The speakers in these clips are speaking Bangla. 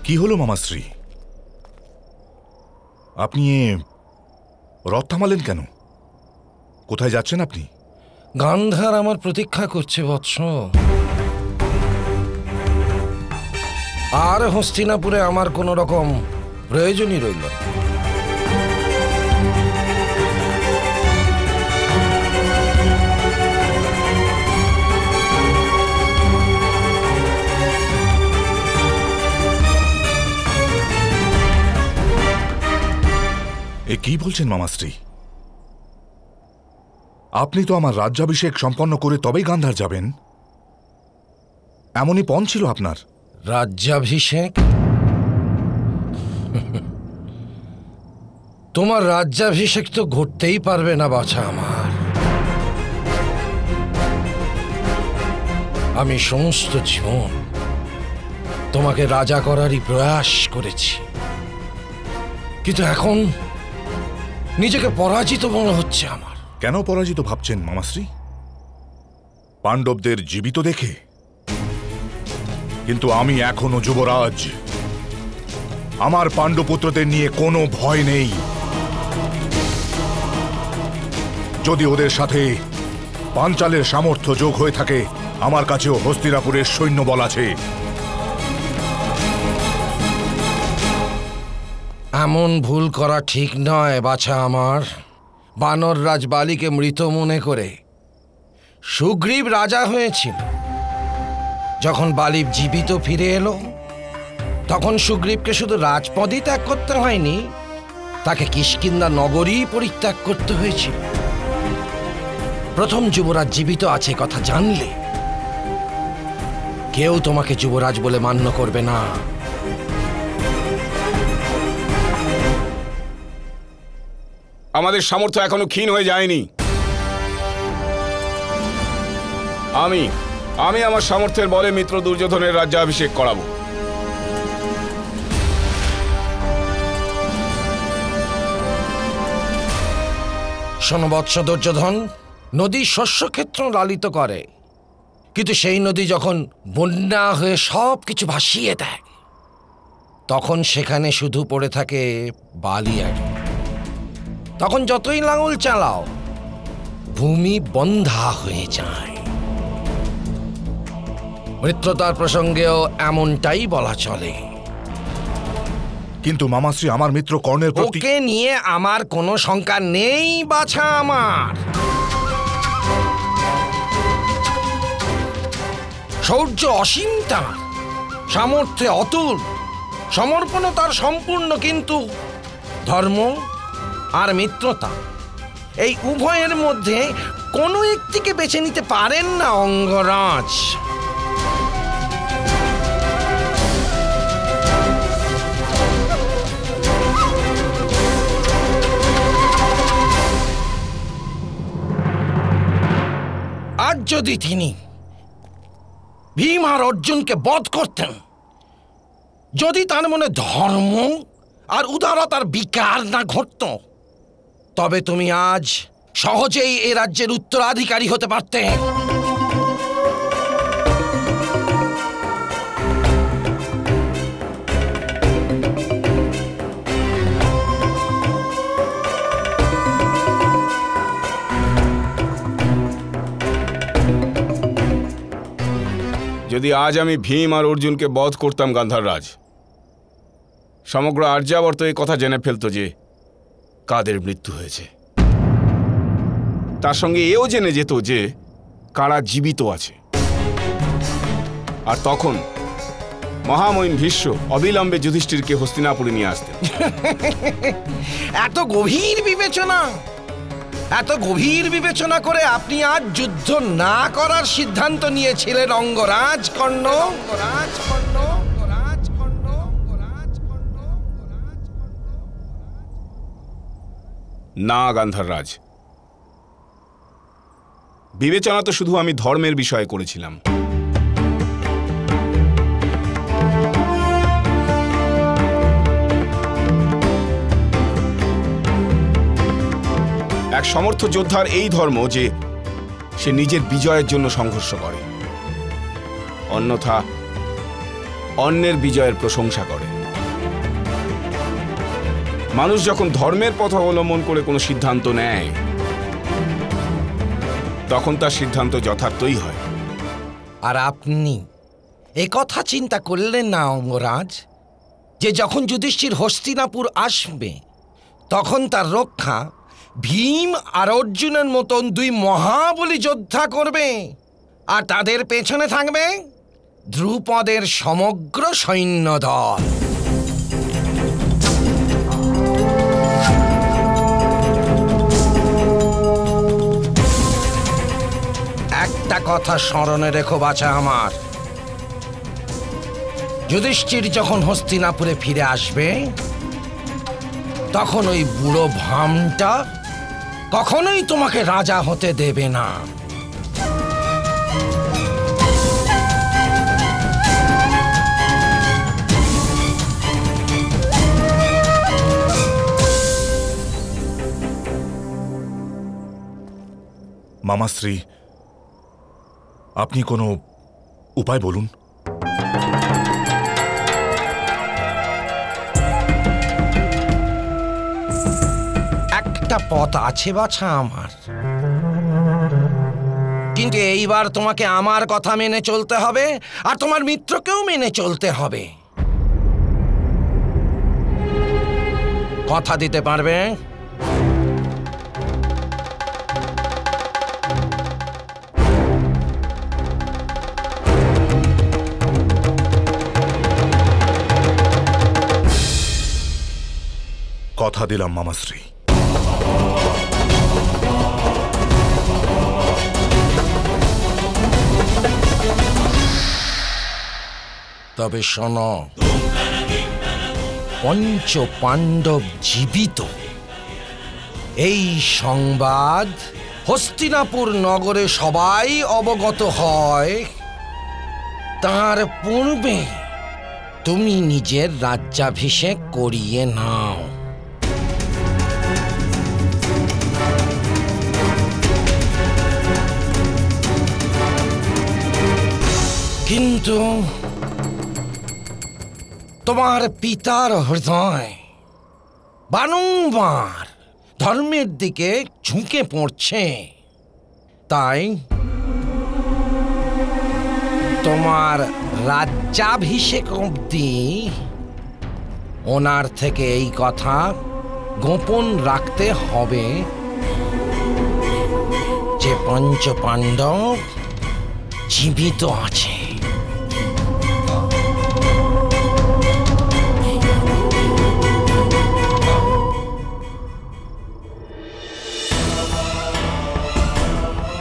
কি হলো মামাশ্রী? আপনি রথ থামালেন কেন? কোথায় যাচ্ছেন আপনি? গান্ধার আমার প্রতীক্ষা করছে বৎস। আর হস্তিনাপুরে আমার কোনো রকম প্রয়োজনই রইল না। এ কি বলছেন মামাশ্রী? আপনি তো আমার রাজ্যাভিষেক সম্পন্ন করে তবেই গান্ধার যাবেন, এমনই পণ ছিল আপনার। রাজ্যাভিষেক? তোমার রাজ্যাভিষেক তো ঘটতেই পারবে না বাছা আমার। আমি সমস্ত জীবন তোমাকে রাজা করারই প্রয়াস করেছি, কিন্তু এখন নিজেকে পরাজিত মনে হচ্ছে আমার। কেন পরাজিত ভাবছেন মামাশ্রী? পাণ্ডবদের জীবিত দেখে? কিন্তু আমি এখনো যুবরাজ, আমার পাণ্ডবপুত্রদের নিয়ে কোনো ভয় নেই। যদি ওদের সাথে পাঞ্চালের সামর্থ্য যোগ হয়ে থাকে, আমার কাছেও হস্তিনাপুরের সৈন্যবল আছে। এমন ভুল করা ঠিক নয় বাছা আমার। বানর রাজ বালিকে মৃত মনে করে সুগ্রীব রাজা হয়েছিল। যখন বালি জীবিত ফিরে এলো, তখন সুগ্রীবকে শুধু রাজপদই ত্যাগ করতে হয়নি, তাকে কিষ্কিন্ধা নগরী পরিত্যাগ করতে হয়েছিল। প্রথম যুবরাজ জীবিত আছে কথা জানলে কেউ তোমাকে যুবরাজ বলে মান্য করবে না। আমাদের সামর্থ্য এখনো ক্ষীণ হয়ে যায়নি। আমি আমার সামর্থ্যের বলে মিত্র দুর্যোধনের রাজ্যাভিষেক করাবো। শোনো বৎস দুর্যোধন, নদী শস্যক্ষেত্র লালিত করে, কিন্তু সেই নদী যখন বন্যা হয়ে সব কিছু ভাসিয়ে দেয়, তখন সেখানে শুধু পড়ে থাকে বালি। আর তখন যতই লাঙল চালাও, ভূমি বন্ধা হয়ে যায়। মিত্রতার প্রসঙ্গেও এমনটাই বলা চলে। কিন্তু মামাশ্রী, আমার মিত্র কর্ণের প্রতি ওকে নিয়ে আমার কোনো শঙ্কা নেই বাছা আমার। শৌর্য অসীম, তার সামর্থ্যে অতুল, সমর্পণ তার সম্পূর্ণ, কিন্তু ধর্ম আর মিত্রতা এই উভয়ের মধ্যে কোনো একটিকে বেছে নিতে পারেন না অঙ্গরাজ। আজ যদি তিনি ভীম আর অর্জুনকে বধ করতেন, যদি তার মনে ধর্ম আর উদারতার বিকার না ঘটত, তবে তুমি আজ সহজেই এ রাজ্যের উত্তরাধিকারী হতে পারতে। যদি আজ আমি ভীম আর অর্জুনকে বধ করতাম গান্ধার রাজ, সমগ্র আর্যাবর্ত এই কথা জেনে ফেলত যে কাদের মৃত্যু হয়েছে। তার সঙ্গে এও জেনে যেত যে কারা জীবিত আছে। আর তখন মহামহিম ভীষ্ম অবিলম্বে যুধিষ্ঠিরকে হস্তিনাপুরে নিয়ে আসতেন। এত গভীর বিবেচনা করে আপনি আজ যুদ্ধ না করার সিদ্ধান্ত নিয়েছিলেন অঙ্গরাজ কর্ণ। না গান্ধার রাজ, বিবেচনা তো শুধু আমি ধর্মের বিষয়ে করেছিলাম। এক সমর্থ যোদ্ধার এই ধর্ম যে সে নিজের বিজয়ের জন্য সংঘর্ষ করে, অন্যথা অন্যের বিজয়ের প্রশংসা করে। মানুষ যখন ধর্মের পথ অবলম্বন করে কোনো সিদ্ধান্ত নেয় তখন তার সিদ্ধান্ত যথার্থই হয়। আর আপনি এ কথা চিন্তা করলেন না অঙ্গরাজ, যে যখন যুধিষ্ঠির হস্তিনাপুর আসবে তখন তার রক্ষা ভীম আর অর্জুনের মতন দুই মহাবলী যোদ্ধা করবে, আর তাদের পেছনে থাকবে দ্রুপদের সমগ্র সৈন্যদল। একটা কথা স্মরণে রেখো বাছা আমার, যুধিষ্ঠির যখন হস্তিনাপুরে ফিরে আসবে তখন ওই বুড়ো ভামটা কখনোই তোমাকে রাজা হতে দেবে না। মামাশ্রী, আপনি কোনো উপায় বলুন। একটা পথ আছে বাছা আমার, কিন্তু এইবার তোমাকে আমার কথা মেনে চলতে হবে, আর তোমার মিত্রকেও মেনে চলতে হবে। কথা দিতে পারবে? কথা দিলাম মামাশ্রী। তবে শোনো, পঞ্চ পাণ্ডব জীবিত এই সংবাদ হস্তিনাপুর নগরে সবাই অবগত হয় তার পূর্বে তুমি নিজের রাজ্যাভিষেক করিয়ে নাও। কিন্তু তোমার পিতার হৃদয় বারংবার ধর্মের দিকে ঝুঁকে পড়ছে, তাই তোমার রাজ্যাভিষেক অবধি ওনার থেকে এই কথা গোপন রাখতে হবে যে পঞ্চ পাণ্ডব জীবিত আছে।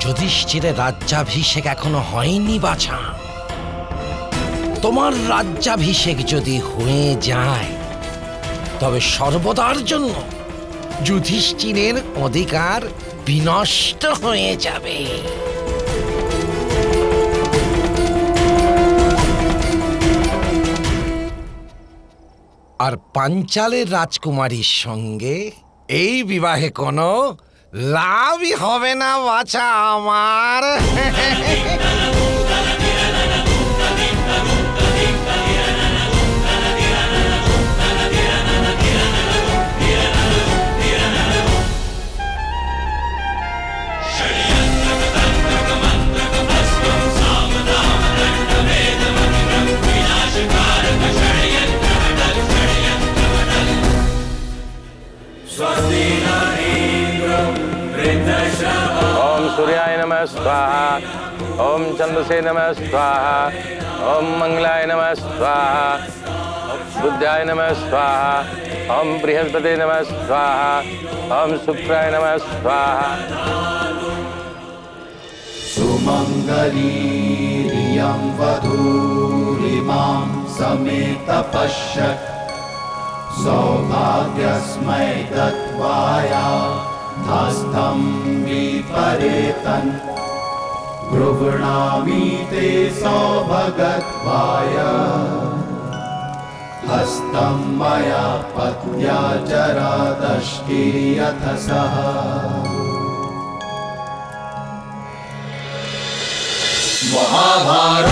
যুধিষ্ঠিরের রাজ্যাভিষেক এখনো হয়নি বাছা। তোমার রাজ্যাভিষেক যদি হয়ে যায় তবে সর্বদার জন্য যুধিষ্ঠিরের অধিকার বিনষ্ট হয়ে যাবে। আর পাঞ্চালের রাজকুমারীর সঙ্গে এই বিবাহে কোনো লাভই হবে না বাছা আমার। ओम सूर्याय नमः स्वाहा, ओम चंद्रसे नमः स्वाहा, ओम मंगलाय नमः स्वाहा, बुद्धाय नमः स्वाहा, ओम बृहस्पति नमः स्वाहा, ओम शुक्राय नमः स्वाहा। सुमंगलीरियं वधूरिमां समेत पश्यत् सौभाग्यस्मै दत्वाया हस्तं विपरेतन् गृह्णामि ते सौभगत्वाय हस्तं मया पत्या जरादष्टिर्यथ सः। महाभारत